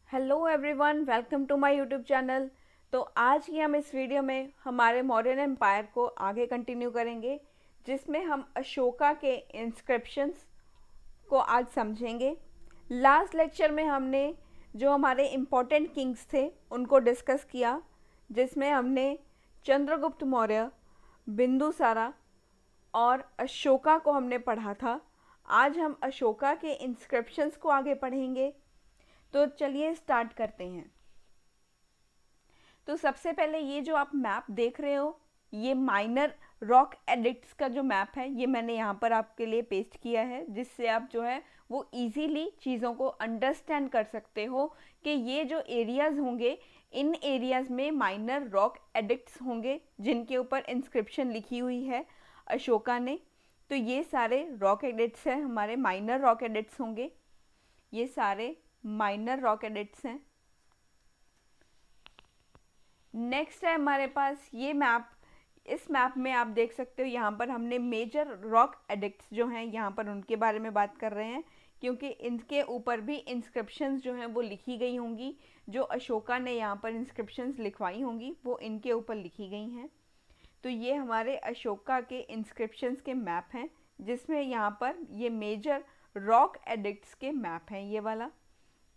Hello everyone, welcome to my YouTube channel. तो आज की हम इस वीडियो में हमारे मौर्यन एम्पायर को आगे कंटिन्यू करेंगे, जिसमें हम अशोका के इंस्क्रिप्शंस को आज समझेंगे। लास्ट लेक्चर में हमने जो हमारे इम्पोर्टेंट किंग्स थे उनको डिस्कस किया, जिसमें हमने चंद्रगुप्त मौर्य, बिंदुसारा और अशोका को हमने पढ़ा था। आज हम अशोका के इंस्क्रिप्शंस को आगे पढ़ेंगे। तो चलिए स्टार्ट करते हैं। तो सबसे पहले ये जो आप मैप देख रहे हो, ये माइनर रॉक एडिक्ट्स का जो मैप है, ये मैंने यहाँ पर आपके लिए पेस्ट किया है, जिससे आप जो है वो इजीली चीज़ों को अंडरस्टैंड कर सकते हो कि ये जो एरियाज़ होंगे, इन एरियाज़ में माइनर रॉक एडिक्ट्स होंगे जिनके ऊपर इंस्क्रिप्शन लिखी हुई है अशोका ने। तो ये सारे रॉक एडिक्ट्स हैं, हमारे माइनर रॉक एडिक्ट्स होंगे। ये सारे माइनर रॉक एडिक्ट्स हैं। नेक्स्ट है हमारे पास ये मैप। इस मैप में आप देख सकते हो, यहाँ पर हमने मेजर रॉक एडिक्ट्स जो हैं यहाँ पर उनके बारे में बात कर रहे हैं, क्योंकि इनके ऊपर भी इंस्क्रिप्शंस जो हैं वो लिखी गई होंगी। जो अशोका ने यहाँ पर इंस्क्रिप्शंस लिखवाई होंगी वो इनके ऊपर लिखी गई हैं। तो ये हमारे अशोका के इंस्क्रिप्शंस के मैप हैं, जिसमें यहाँ पर ये मेजर रॉक एडिक्ट्स के मैप हैं। ये वाला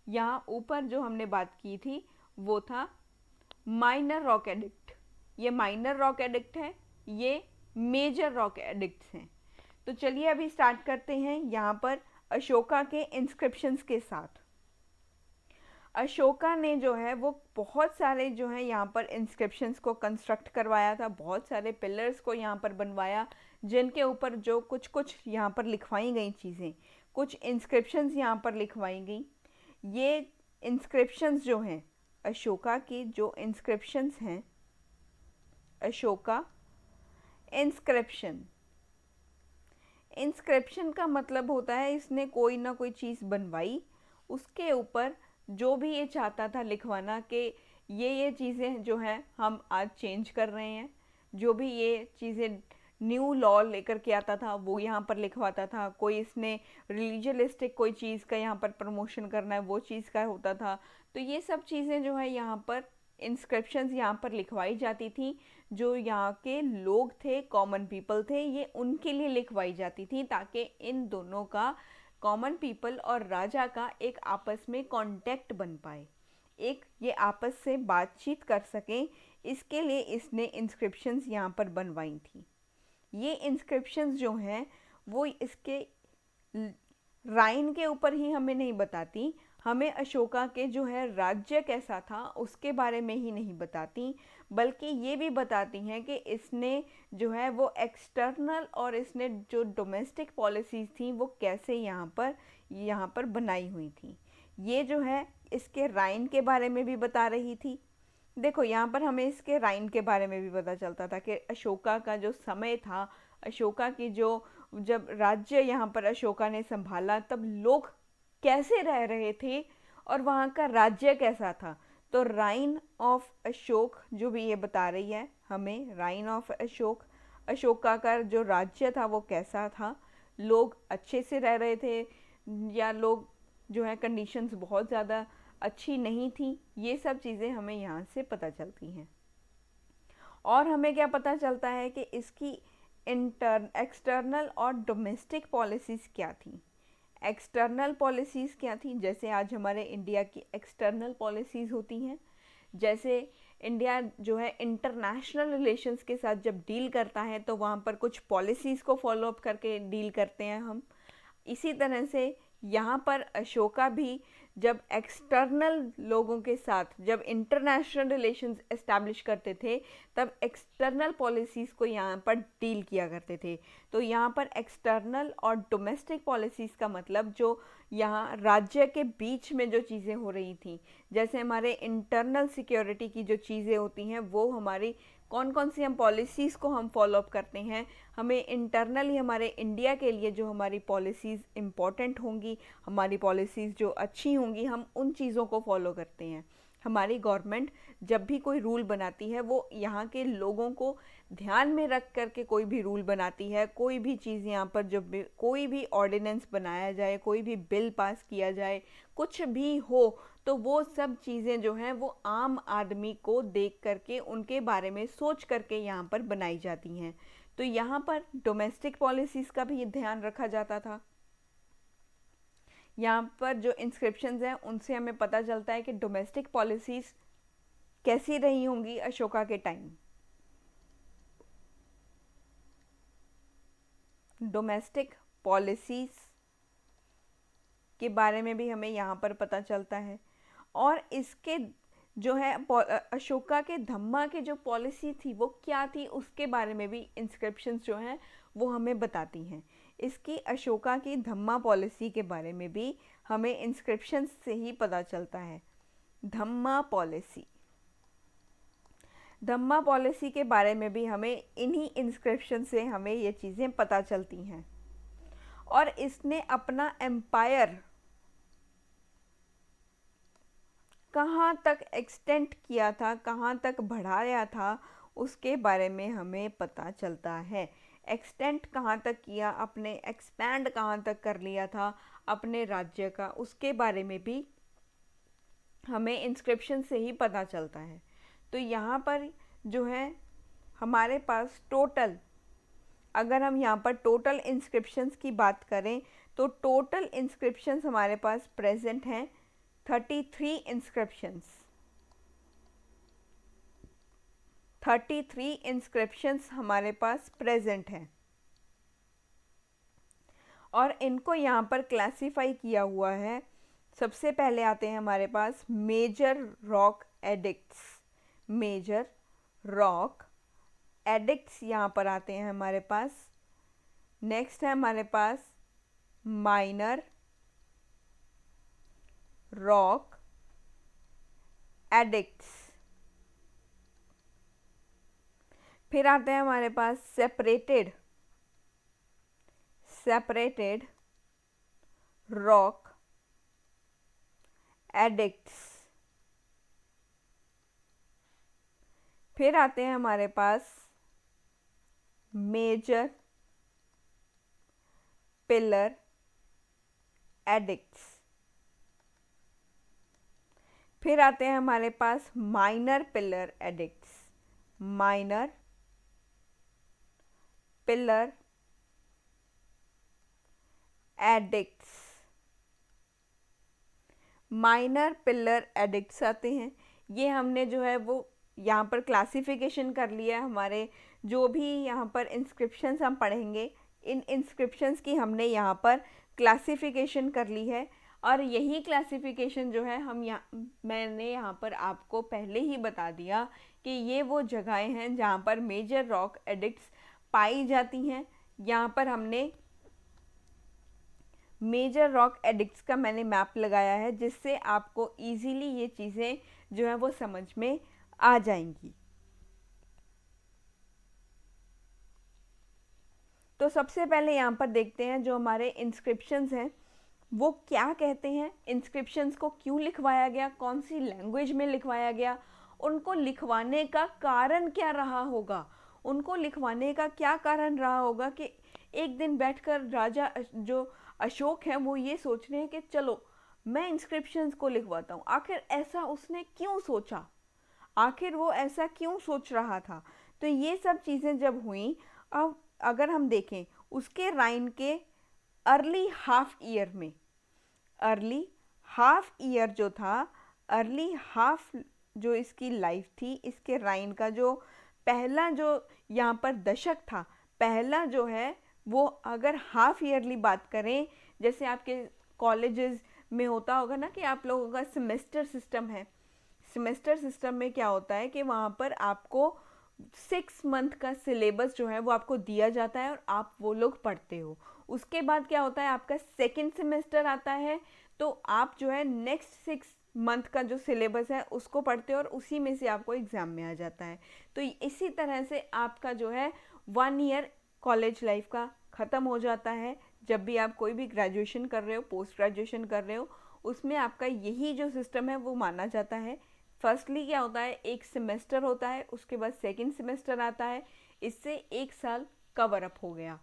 यहाँ ऊपर जो हमने बात की थी वो था माइनर रॉक एडिक्ट। ये माइनर रॉक एडिक्ट है, ये मेजर रॉक एडिक्ट्स हैं। तो चलिए अभी स्टार्ट करते हैं यहाँ पर अशोका के इंस्क्रिप्शंस के साथ। अशोका ने जो है वो बहुत सारे जो है यहाँ पर इंस्क्रिप्शंस को कंस्ट्रक्ट करवाया था, बहुत सारे पिलर्स को यहाँ पर बनवाया, जिनके ऊपर जो कुछ कुछ यहाँ पर लिखवाई गई चीज़ें, कुछ इंस्क्रिप्शंस यहाँ पर लिखवाई गई। ये इंस्क्रिप्शंस जो हैं अशोका की, जो इंस्क्रिप्शंस हैं अशोका इंस्क्रिप्शन। इंस्क्रिप्शन का मतलब होता है इसने कोई ना कोई चीज़ बनवाई, उसके ऊपर जो भी ये चाहता था लिखवाना कि ये चीज़ें जो हैं हम आज चेंज कर रहे हैं। जो भी ये चीज़ें न्यू लॉ लेकर के आता था वो यहाँ पर लिखवाता था। कोई इसने रिलीजियलिस्टिक कोई चीज़ का यहाँ पर प्रमोशन करना है, वो चीज़ का होता था। तो ये सब चीज़ें जो है यहाँ पर इंस्क्रिप्शंस यहाँ पर लिखवाई जाती थी। जो यहाँ के लोग थे, कॉमन पीपल थे, ये उनके लिए लिखवाई जाती थी, ताकि इन दोनों का, कॉमन पीपल और राजा का, एक आपस में कांटेक्ट बन पाए, एक ये आपस से बातचीत कर सकें। इसके लिए इसने इंस्क्रिप्शंस यहाँ पर बनवाई थी। ये इंस्क्रिप्शंस जो हैं वो इसके राइन के ऊपर ही हमें नहीं बताती, हमें अशोका के जो है राज्य कैसा था उसके बारे में ही नहीं बताती, बल्कि ये भी बताती हैं कि इसने जो है वो एक्सटर्नल और इसने जो डोमेस्टिक पॉलिसीज़ थी वो कैसे यहाँ पर बनाई हुई थी। ये जो है इसके राइन के बारे में भी बता रही थी। देखो यहाँ पर हमें इसके राइन के बारे में भी पता चलता था कि अशोका का जो समय था, अशोका की जो, जब राज्य यहाँ पर अशोका ने संभाला तब लोग कैसे रह रहे थे और वहाँ का राज्य कैसा था। तो राइन ऑफ अशोक जो भी ये बता रही है हमें, राइन ऑफ अशोक, अशोका का जो राज्य था वो कैसा था, लोग अच्छे से रह रहे थे या लोग जो है कंडीशंस बहुत ज़्यादा अच्छी नहीं थी, ये सब चीज़ें हमें यहाँ से पता चलती हैं। और हमें क्या पता चलता है कि इसकी एक्सटर्नल और डोमेस्टिक पॉलिसीज़ क्या थी। एक्सटर्नल पॉलिसीज़ क्या थी, जैसे आज हमारे इंडिया की एक्सटर्नल पॉलिसीज़ होती हैं। जैसे इंडिया जो है इंटरनेशनल रिलेशंस के साथ जब डील करता है तो वहाँ पर कुछ पॉलिसीज़ को फॉलो अप करके डील करते हैं हम। इसी तरह से यहाँ पर अशोका भी जब एक्सटर्नल लोगों के साथ, जब इंटरनेशनल रिलेशंस एस्टैब्लिश करते थे, तब एक्सटर्नल पॉलिसीज़ को यहाँ पर डील किया करते थे। तो यहाँ पर एक्सटर्नल और डोमेस्टिक पॉलिसीज़ का मतलब जो यहाँ राज्य के बीच में जो चीज़ें हो रही थी, जैसे हमारे इंटरनल सिक्योरिटी की जो चीज़ें होती हैं, वो हमारी कौन कौन सी हम पॉलिसीज़ को हम फॉलो अप करते हैं। हमें इंटरनली हमारे इंडिया के लिए जो हमारी पॉलिसीज़ इम्पॉर्टेंट होंगी, हमारी पॉलिसीज़ जो अच्छी होंगी, हम उन चीज़ों को फॉलो करते हैं। हमारी गवर्नमेंट जब भी कोई रूल बनाती है वो यहाँ के लोगों को ध्यान में रख कर के कोई भी रूल बनाती है। कोई भी चीज़ यहाँ पर जब भी कोई भी ऑर्डिनेंस बनाया जाए, कोई भी बिल पास किया जाए, कुछ भी हो, तो वो सब चीज़ें जो हैं वो आम आदमी को देख करके, उनके बारे में सोच करके यहाँ पर बनाई जाती हैं। तो यहाँ पर डोमेस्टिक पॉलिसीज़ का भी ध्यान रखा जाता था। यहाँ पर जो इंस्क्रिप्शंस हैं उनसे हमें पता चलता है कि डोमेस्टिक पॉलिसीज़ कैसी रही होंगी अशोका के टाइम। डोमेस्टिक पॉलिसीज़ के बारे में भी हमें यहाँ पर पता चलता है। और इसके जो है अशोका के धम्मा की जो पॉलिसी थी वो क्या थी, उसके बारे में भी इंस्क्रिप्शंस जो हैं वो हमें बताती हैं। इसकी अशोका की धम्मा पॉलिसी के बारे में भी हमें इंस्क्रिप्शंस से ही पता चलता है। धम्मा पॉलिसी, धम्मा पॉलिसी के बारे में भी हमें इन्हीं इंस्क्रिप्शन से हमें ये चीज़ें पता चलती हैं। और इसने अपना एम्पायर कहाँ तक एक्सटेंड किया था, कहाँ तक बढ़ाया था, उसके बारे में हमें पता चलता है। एक्सटेंड कहाँ तक किया, अपने एक्सपैंड कहाँ तक कर लिया था अपने राज्य का, उसके बारे में भी हमें इंस्क्रिप्शन से ही पता चलता है। तो यहाँ पर जो है हमारे पास टोटल, अगर हम यहाँ पर टोटल इंस्क्रिप्शंस की बात करें तो टोटल इंस्क्रिप्शंस हमारे पास प्रेजेंट हैं 33 इंस्क्रिप्शंस। 33 इंस्क्रिप्शंस हमारे पास प्रेजेंट हैं और इनको यहाँ पर क्लासिफाई किया हुआ है। सबसे पहले आते हैं हमारे पास major rock edicts. Major rock edicts यहाँ पर आते हैं हमारे पास। नेक्स्ट है हमारे पास माइनर रॉक एडिक्ट्स। फिर आते हैं हमारे पास सेपरेटेड रॉक एडिक्ट्स। फिर आते हैं हमारे पास मेजर पिलर एडिक्ट्स। फिर आते हैं हमारे पास minor pillar edicts. Minor pillar edicts, minor pillar edicts आते हैं। ये हमने जो है वो यहाँ पर क्लासिफिकेशन कर लिया है। हमारे जो भी यहाँ पर इंस्क्रिप्शंस हम पढ़ेंगे, इन इंस्क्रिप्शंस की हमने यहाँ पर क्लासिफिकेशन कर ली है। और यही क्लासिफिकेशन जो है मैंने यहाँ पर आपको पहले ही बता दिया कि ये वो जगहें हैं जहाँ पर मेजर रॉक एडिक्ट्स पाई जाती हैं। यहाँ पर हमने मेजर रॉक एडिक्ट्स का मैंने मैप लगाया है, जिससे आपको इजीली ये चीज़ें जो है वो समझ में आ जाएंगी। तो सबसे पहले यहाँ पर देखते हैं जो हमारे इंस्क्रिप्शंस हैं वो क्या कहते हैं, इंस्क्रिप्शंस को क्यों लिखवाया गया, कौन सी लैंग्वेज में लिखवाया गया, उनको लिखवाने का कारण क्या रहा होगा। उनको लिखवाने का क्या कारण रहा होगा कि एक दिन बैठकर राजा जो अशोक है वो ये सोच रहे हैं कि चलो मैं इंस्क्रिप्शंस को लिखवाता हूँ। आखिर ऐसा उसने क्यों सोचा, आखिर वो ऐसा क्यों सोच रहा था। तो ये सब चीज़ें जब हुई, अब अगर हम देखें उसके राइन के अर्ली हाफ ईयर में, अर्ली हाफ ईयर जो था, अर्ली हाफ जो इसकी लाइफ थी, इसके राइन का जो पहला जो यहाँ पर दशक था, पहला जो है वो अगर हाफ ईयरली बात करें, जैसे आपके कॉलेजेस में होता होगा ना कि आप लोगों का सेमेस्टर सिस्टम है। सेमेस्टर सिस्टम में क्या होता है कि वहाँ पर आपको 6 मंथ का सिलेबस जो है वो आपको दिया जाता है और आप वो लोग पढ़ते हो। उसके बाद क्या होता है, आपका सेकेंड सेमेस्टर आता है, तो आप जो है नेक्स्ट 6 मंथ का जो सिलेबस है उसको पढ़ते हो और उसी में से आपको एग्ज़ाम में आ जाता है। तो इसी तरह से आपका जो है 1 ईयर कॉलेज लाइफ का ख़त्म हो जाता है। जब भी आप कोई भी ग्रेजुएशन कर रहे हो, पोस्ट ग्रेजुएशन कर रहे हो, उसमें आपका यही जो सिस्टम है वो माना जाता है। फर्स्टली क्या होता है, एक सेमेस्टर होता है, उसके बाद सेकंड सेमेस्टर आता है, इससे एक साल कवर अप हो गया।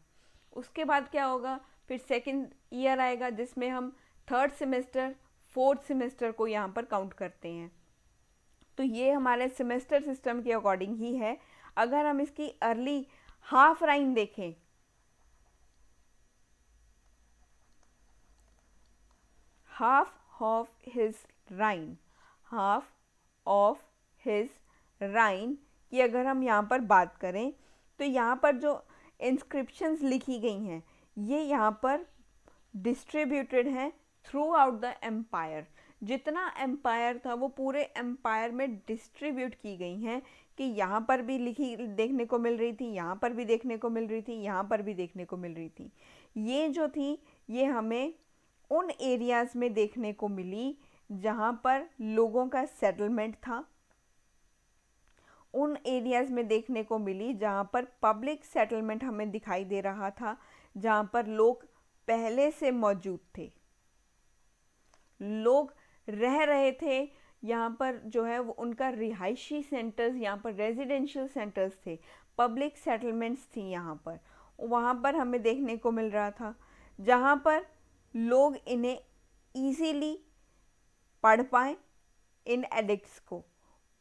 उसके बाद क्या होगा, फिर सेकंड ईयर आएगा जिसमें हम थर्ड सेमेस्टर फोर्थ सेमेस्टर को यहाँ पर काउंट करते हैं। तो ये हमारे सेमेस्टर सिस्टम के अकॉर्डिंग ही है। अगर हम इसकी अर्ली हाफ राइन देखें, half of his reign, half of his reign की अगर हम यहाँ पर बात करें, तो यहाँ पर जो इंस्क्रिप्शंस लिखी गई हैं ये यहाँ पर डिस्ट्रीब्यूटेड हैं थ्रू आउट द एम्पायर। जितना एम्पायर था वो पूरे एम्पायर में डिस्ट्रीब्यूट की गई हैं, कि यहाँ पर भी लिखी देखने को मिल रही थी, यहाँ पर भी देखने को मिल रही थी, यहाँ पर भी देखने को मिल रही थी। ये जो थी ये हमें उन एरियाज़ में देखने को मिली जहाँ पर लोगों का सेटलमेंट था, उन एरियाज़ में देखने को मिली जहाँ पर पब्लिक सेटलमेंट हमें दिखाई दे रहा था, जहाँ पर लोग पहले से मौजूद थे, लोग रह रहे थे। यहाँ पर जो है वो उनका रिहायशी सेंटर्स, यहाँ पर रेजिडेंशियल सेंटर्स थे, पब्लिक सेटलमेंट्स थी यहाँ पर, वहाँ पर हमें देखने को मिल रहा था, जहाँ पर लोग इन्हें ईजीली पढ़ पाएँ इन एडिक्ट्स को।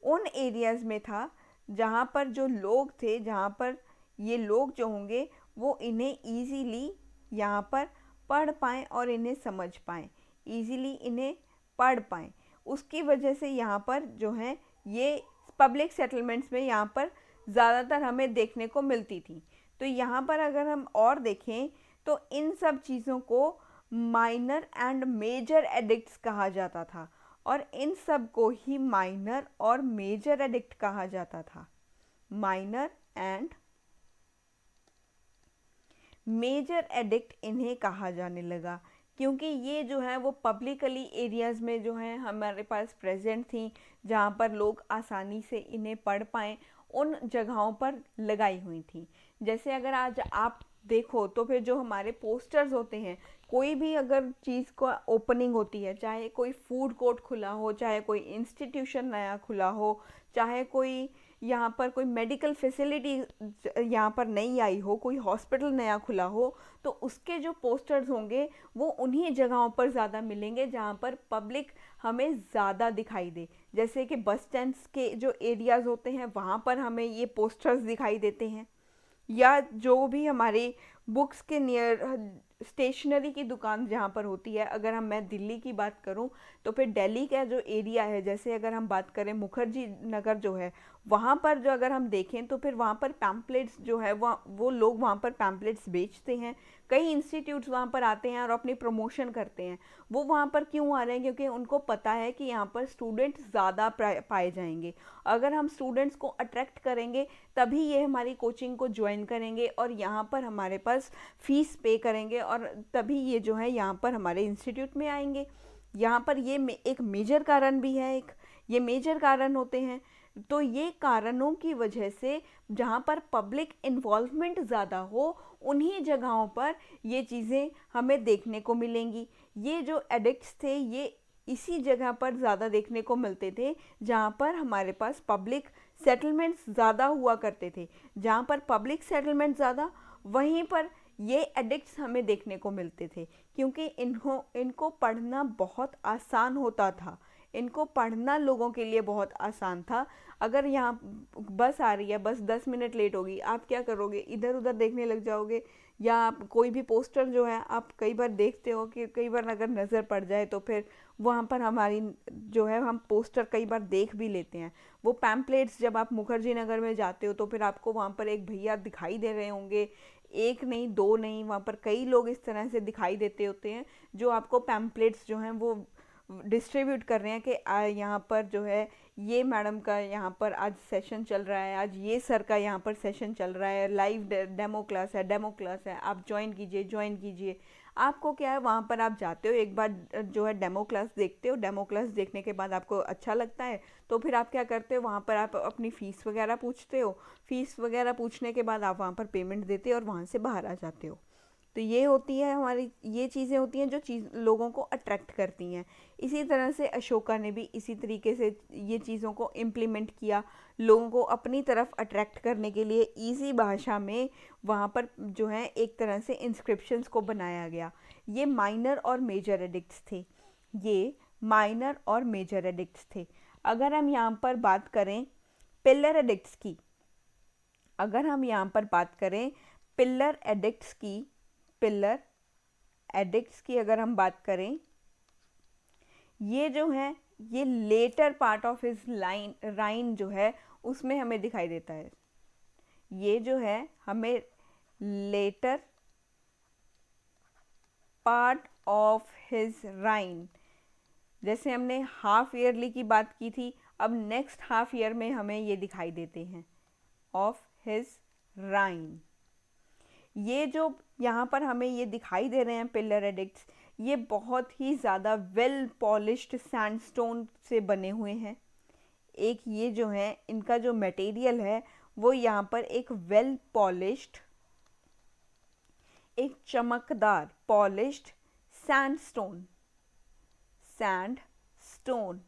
उन एरियाज़ में था जहाँ पर जो लोग थे, जहाँ पर ये लोग जो होंगे वो इन्हें ईजीली यहाँ पर पढ़ पाएँ और इन्हें समझ पाएँ, ईजीली इन्हें पढ़ पाएँ। उसकी वजह से यहाँ पर जो है ये पब्लिक सेटलमेंट्स में यहाँ पर ज़्यादातर हमें देखने को मिलती थी। तो यहाँ पर अगर हम और देखें तो इन सब चीज़ों को माइनर एंड मेजर एडिक्ट्स कहा जाता था, और इन सब को ही माइनर और मेजर एडिक्ट कहा जाता था। माइनर एंड मेजर एडिक्ट इन्हें कहा जाने लगा, क्योंकि ये जो है वो पब्लिकली एरियाज़ में जो है हमारे पास प्रेजेंट थी, जहाँ पर लोग आसानी से इन्हें पढ़ पाएँ, उन जगहों पर लगाई हुई थी। जैसे अगर आज आप देखो तो फिर जो हमारे पोस्टर्स होते हैं, कोई भी अगर चीज़ का ओपनिंग होती है, चाहे कोई फूड कोर्ट खुला हो, चाहे कोई इंस्टीट्यूशन नया खुला हो, चाहे कोई यहाँ पर कोई मेडिकल फैसिलिटी यहाँ पर नई आई हो, कोई हॉस्पिटल नया खुला हो, तो उसके जो पोस्टर्स होंगे वो उन्हीं जगहों पर ज़्यादा मिलेंगे जहाँ पर पब्लिक हमें ज़्यादा दिखाई दे। जैसे कि बस स्टैंड्स के जो एरियाज़ होते हैं वहाँ पर हमें ये पोस्टर्स दिखाई देते हैं, या जो भी हमारी बुक्स के नियर स्टेशनरी की दुकान जहाँ पर होती है। अगर मैं दिल्ली की बात करूँ तो फिर दिल्ली का जो एरिया है, जैसे अगर हम बात करें मुखर्जी नगर जो है, वहाँ पर जो अगर हम देखें तो फिर वहाँ पर पैम्पलेट्स जो है वो लोग वहाँ पर पैम्पलेट्स बेचते हैं। कई इंस्टीट्यूट्स वहाँ पर आते हैं और अपनी प्रमोशन करते हैं। वो वहाँ पर क्यों आ रहे हैं? क्योंकि उनको पता है कि यहाँ पर स्टूडेंट्स ज़्यादा पाए जाएंगे। अगर हम स्टूडेंट्स को अट्रैक्ट करेंगे तभी ये हमारी कोचिंग को ज्वाइन करेंगे और यहाँ पर हमारे पास फ़ीस पे करेंगे, और तभी ये जो है यहाँ पर हमारे इंस्टीट्यूट में आएंगे। यहाँ पर ये एक मेजर कारण भी है, ये मेजर कारण होते हैं। तो ये कारणों की वजह से जहाँ पर पब्लिक इन्वॉल्वमेंट ज़्यादा हो उन्हीं जगहों पर ये चीज़ें हमें देखने को मिलेंगी। ये जो एडिक्ट्स थे ये इसी जगह पर ज़्यादा देखने को मिलते थे जहाँ पर हमारे पास पब्लिक सेटलमेंट्स ज़्यादा हुआ करते थे। जहाँ पर पब्लिक सेटलमेंट ज़्यादा, वहीं पर ये एडिक्ट्स हमें देखने को मिलते थे, क्योंकि इनको पढ़ना बहुत आसान होता था। इनको पढ़ना लोगों के लिए बहुत आसान था। अगर यहाँ बस आ रही है, बस 10 मिनट लेट होगी, आप क्या करोगे? इधर उधर देखने लग जाओगे, या आप कोई भी पोस्टर जो है आप कई बार देखते हो कि कई बार अगर नज़र पड़ जाए तो फिर वहाँ पर हमारी जो है हम पोस्टर कई बार देख भी लेते हैं। वो पैम्पलेट्स जब आप मुखर्जी नगर में जाते हो तो फिर आपको वहाँ पर एक भैया दिखाई दे रहे होंगे, एक नहीं दो नहीं, वहाँ पर कई लोग इस तरह से दिखाई देते होते हैं जो आपको पैम्पलेट्स जो हैं वो डिस्ट्रीब्यूट कर रहे हैं कि यहाँ पर जो है ये मैडम का यहाँ पर आज सेशन चल रहा है, आज ये सर का यहाँ पर सेशन चल रहा है, लाइव डेमो क्लास है, आप ज्वाइन कीजिए। आपको क्या है, वहाँ पर आप जाते हो, एक बार जो है डेमो क्लास देखते हो, डेमो क्लास देखने के बाद आपको अच्छा लगता है तो फिर आप क्या करते हो, वहाँ पर आप अपनी फ़ीस वगैरह पूछते हो। फ़ीस वगैरह पूछने के बाद आप वहाँ पर पेमेंट देते हो और वहाँ से बाहर आ जाते हो। तो ये होती है हमारी, ये चीज़ें होती हैं जो लोगों को अट्रैक्ट करती हैं। इसी तरह से अशोका ने भी इसी तरीके से ये चीज़ों को इम्प्लीमेंट किया, लोगों को अपनी तरफ अट्रैक्ट करने के लिए ईज़ी भाषा में वहाँ पर जो है एक तरह से इंस्क्रिप्शंस को बनाया गया। ये माइनर और मेजर एडिक्ट्स थे, ये माइनर और मेजर एडिक्ट्स थे। अगर हम यहाँ पर बात करें पिलर एडिक्ट्स की, अगर हम यहाँ पर बात करें पिलर एडिक्ट्स की, पिलर एडिक्ट्स की अगर हम बात करें, ये जो है ये लेटर पार्ट ऑफ हिज राइन जो है उसमें हमें दिखाई देता है। ये जो है हमें लेटर पार्ट ऑफ हिज राइन, जैसे हमने हाफ ईयरली की बात की थी, अब नेक्स्ट हाफ ईयर में हमें ये दिखाई देते हैं ऑफ हिज राइन। ये जो यहाँ पर हमें ये दिखाई दे रहे हैं पिलर एडिक्ट्स, ये बहुत ही ज़्यादा वेल पॉलिश्ड सैंडस्टोन से बने हुए हैं। एक ये जो है इनका जो मटेरियल है वो यहाँ पर एक वेल पॉलिश्ड, एक चमकदार पॉलिश्ड सैंडस्टोन, सैंडस्टोन,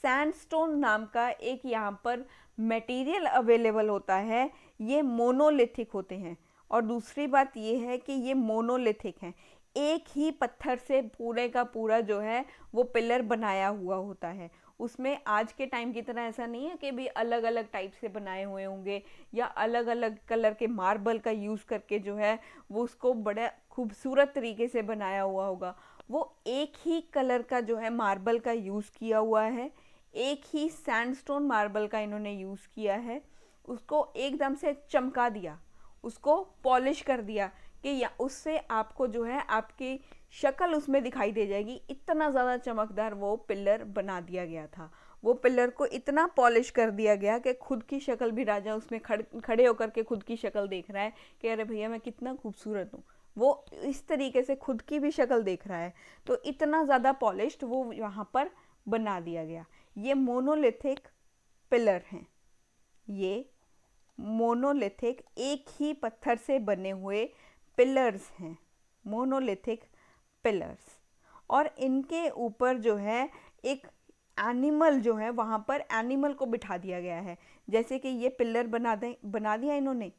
सैंडस्टोन नाम का एक यहाँ पर मटेरियल अवेलेबल होता है। ये मोनोलिथिक होते हैं, और दूसरी बात ये है कि ये मोनोलिथिक हैं, एक ही पत्थर से पूरे का पूरा जो है वो पिलर बनाया हुआ होता है। उसमें आज के टाइम की तरह ऐसा नहीं है कि भी अलग अलग टाइप से बनाए हुए होंगे या अलग अलग कलर के मार्बल का यूज़ करके जो है वो उसको बड़ा खूबसूरत तरीके से बनाया हुआ होगा। वो एक ही कलर का जो है मार्बल का यूज़ किया हुआ है, एक ही सैंडस्टोन मार्बल का इन्होंने यूज़ किया है, उसको एकदम से चमका दिया, उसको पॉलिश कर दिया कि या उससे आपको जो है आपकी शक्ल उसमें दिखाई दे जाएगी। इतना ज़्यादा चमकदार वो पिलर बना दिया गया था, वो पिलर को इतना पॉलिश कर दिया गया कि खुद की शक्ल भी राजा उसमें खड़े होकर के खुद की शक्ल देख रहा है कि अरे भैया मैं कितना खूबसूरत हूँ, वो इस तरीके से खुद की भी शक्ल देख रहा है। तो इतना ज़्यादा पॉलिश्ड वो यहाँ पर बना दिया गया। ये मोनोलिथिक पिलर हैं, ये मोनोलिथिक एक ही पत्थर से बने हुए पिलर्स हैं, मोनोलिथिक पिलर्स। और इनके ऊपर जो है एक एनिमल जो है वहाँ पर एनिमल को बिठा दिया गया है। जैसे कि ये पिलर बना दिया इन्होंने,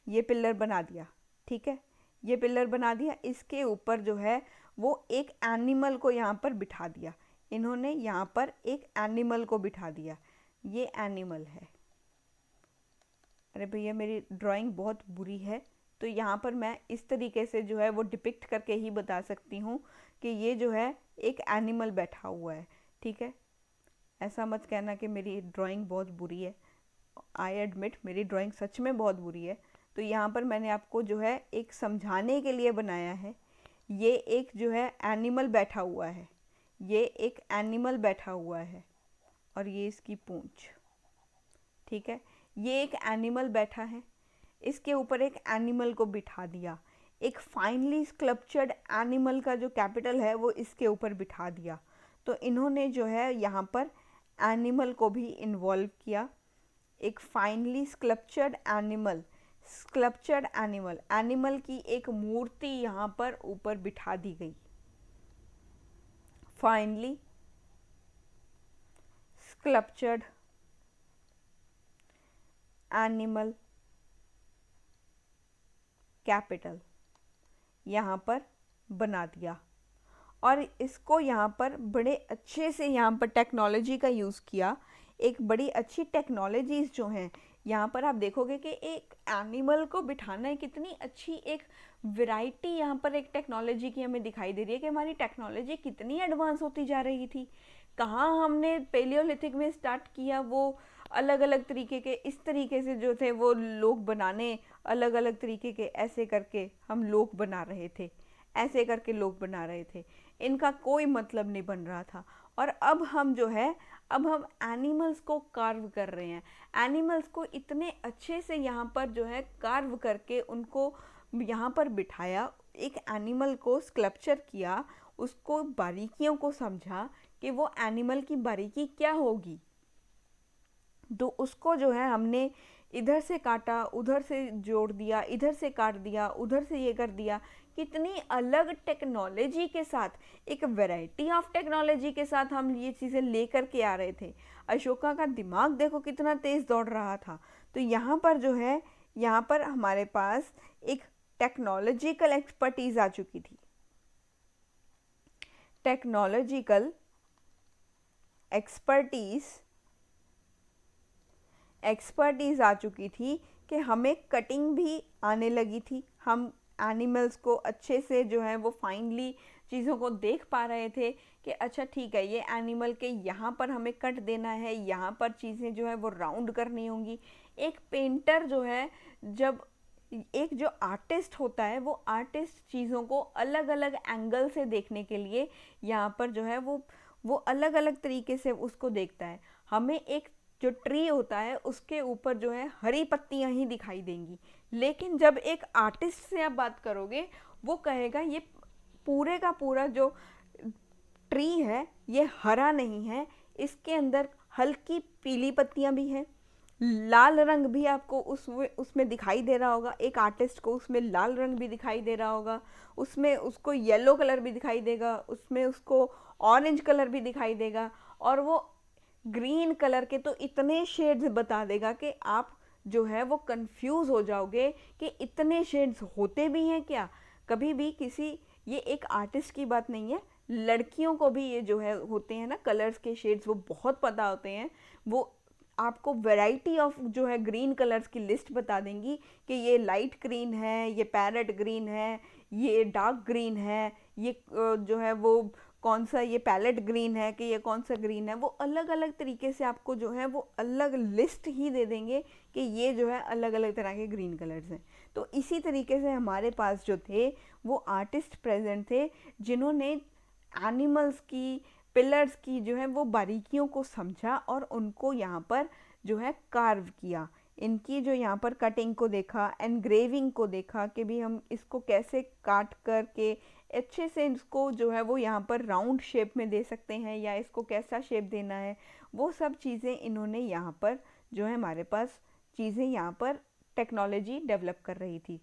ये पिलर बना दिया, ठीक है, ये पिलर बना दिया, इसके ऊपर जो है वो एक एनिमल को यहाँ पर बिठा दिया इन्होंने, यहाँ पर एक एनिमल को बिठा दिया, ये एनिमल है। अरे भैया मेरी ड्राइंग बहुत बुरी है, तो यहाँ पर मैं इस तरीके से जो है वो डिपिक्ट करके ही बता सकती हूँ कि ये जो है एक एनिमल बैठा हुआ है, ठीक है। ऐसा मत कहना कि मेरी ड्राइंग बहुत बुरी है, आई एडमिट मेरी ड्राइंग सच में बहुत बुरी है। तो यहाँ पर मैंने आपको जो है एक समझाने के लिए बनाया है। ये एक जो है एनिमल बैठा हुआ है, ये एक एनिमल बैठा हुआ है, और ये इसकी पूंछ, ठीक है। ये एक एनिमल बैठा है, इसके ऊपर एक एनिमल को बिठा दिया, एक फाइनली स्कल्पचर्ड एनिमल का जो कैपिटल है वो इसके ऊपर बिठा दिया। तो इन्होंने जो है यहाँ पर एनिमल को भी इन्वॉल्व किया, एक finally sculptured animal, sculptured animal, animal की एक मूर्ति यहाँ पर ऊपर बिठा दी गई, फाइनली स्कल्पचर्ड एनिमल कैपिटल यहाँ पर बना दिया। और इसको यहाँ पर बड़े अच्छे से यहाँ पर टेक्नोलॉजी का यूज़ किया, एक बड़ी अच्छी टेक्नोलॉजीज़ जो हैं यहाँ पर आप देखोगे कि एक एनिमल को बिठाना है, कितनी अच्छी एक वैरायटी यहाँ पर एक टेक्नोलॉजी की हमें दिखाई दे रही है कि हमारी टेक्नोलॉजी कितनी एडवांस होती जा रही थी। कहाँ हमने पेलियोलिथिक में स्टार्ट किया, वो अलग अलग तरीके के इस तरीके से जो थे वो लोग बनाने, अलग अलग तरीके के ऐसे करके हम लोग बना रहे थे, ऐसे करके लोग बना रहे थे, इनका कोई मतलब नहीं बन रहा था। और अब हम जो है अब हम एनिमल्स को कार्व कर रहे हैं, एनिमल्स को इतने अच्छे से यहाँ पर जो है कार्व करके उनको यहाँ पर बिठाया, एक एनिमल को स्कल्पचर किया, उसको बारीकियों को समझा कि वो एनिमल की बारीकी क्या होगी। तो उसको जो है हमने इधर से काटा, उधर से जोड़ दिया, इधर से काट दिया, उधर से ये कर दिया, कि कितनी अलग टेक्नोलॉजी के साथ, एक वैरायटी ऑफ टेक्नोलॉजी के साथ हम ये चीज़ें लेकर के आ रहे थे। अशोका का दिमाग देखो कितना तेज़ दौड़ रहा था। तो यहाँ पर जो है, यहाँ पर हमारे पास एक टेक्नोलॉजिकल एक्सपर्टीज आ चुकी थी। टेक्नोलॉजिकल एक्सपर्टीज आ चुकी थी कि हमें कटिंग भी आने लगी थी। हम एनिमल्स को अच्छे से जो है वो फाइनली चीज़ों को देख पा रहे थे कि अच्छा ठीक है, ये एनिमल के यहाँ पर हमें कट देना है, यहाँ पर चीज़ें जो है वो राउंड करनी होंगी। एक पेंटर जो है, जब एक जो आर्टिस्ट होता है, वो आर्टिस्ट चीज़ों को अलग अलग एंगल से देखने के लिए यहाँ पर जो है वो अलग अलग तरीके से उसको देखता है। हमें एक जो ट्री होता है उसके ऊपर जो है हरी पत्तियां ही दिखाई देंगी, लेकिन जब एक आर्टिस्ट से आप बात करोगे वो कहेगा ये पूरे का पूरा जो ट्री है ये हरा नहीं है, इसके अंदर हल्की पीली पत्तियां भी हैं, लाल रंग भी आपको उसमें दिखाई दे रहा होगा। एक आर्टिस्ट को उसमें लाल रंग भी दिखाई दे रहा होगा, उसमें उसको येलो कलर भी दिखाई देगा, उसमें उसको ऑरेंज कलर भी दिखाई देगा, और वो ग्रीन कलर के तो इतने शेड्स बता देगा कि आप जो है वो कंफ्यूज हो जाओगे कि इतने शेड्स होते भी हैं क्या। कभी भी किसी, ये एक आर्टिस्ट की बात नहीं है, लड़कियों को भी ये जो है होते हैं ना कलर्स के शेड्स, वो बहुत पता होते हैं। वो आपको वैरायटी ऑफ जो है ग्रीन कलर्स की लिस्ट बता देंगी कि ये लाइट ग्रीन है, ये पैरेट ग्रीन है, ये डार्क ग्रीन है, ये जो है वो कौन सा ये पैलेट ग्रीन है कि ये कौन सा ग्रीन है। वो अलग अलग तरीके से आपको जो है वो अलग लिस्ट ही दे देंगे कि ये जो है अलग अलग तरह के ग्रीन कलर्स हैं। तो इसी तरीके से हमारे पास जो थे वो आर्टिस्ट प्रेजेंट थे, जिन्होंने एनिमल्स की, पिलर्स की जो है वो बारीकियों को समझा और उनको यहाँ पर जो है कार्व किया। इनकी जो यहाँ पर कटिंग को देखा, एनग्रेविंग को देखा कि भी हम इसको कैसे काट करके अच्छे से इसको जो है वो यहाँ पर राउंड शेप में दे सकते हैं या इसको कैसा शेप देना है। वो सब चीज़ें इन्होंने यहाँ पर जो है हमारे पास चीज़ें यहाँ पर टेक्नोलॉजी डेवलप कर रही थी।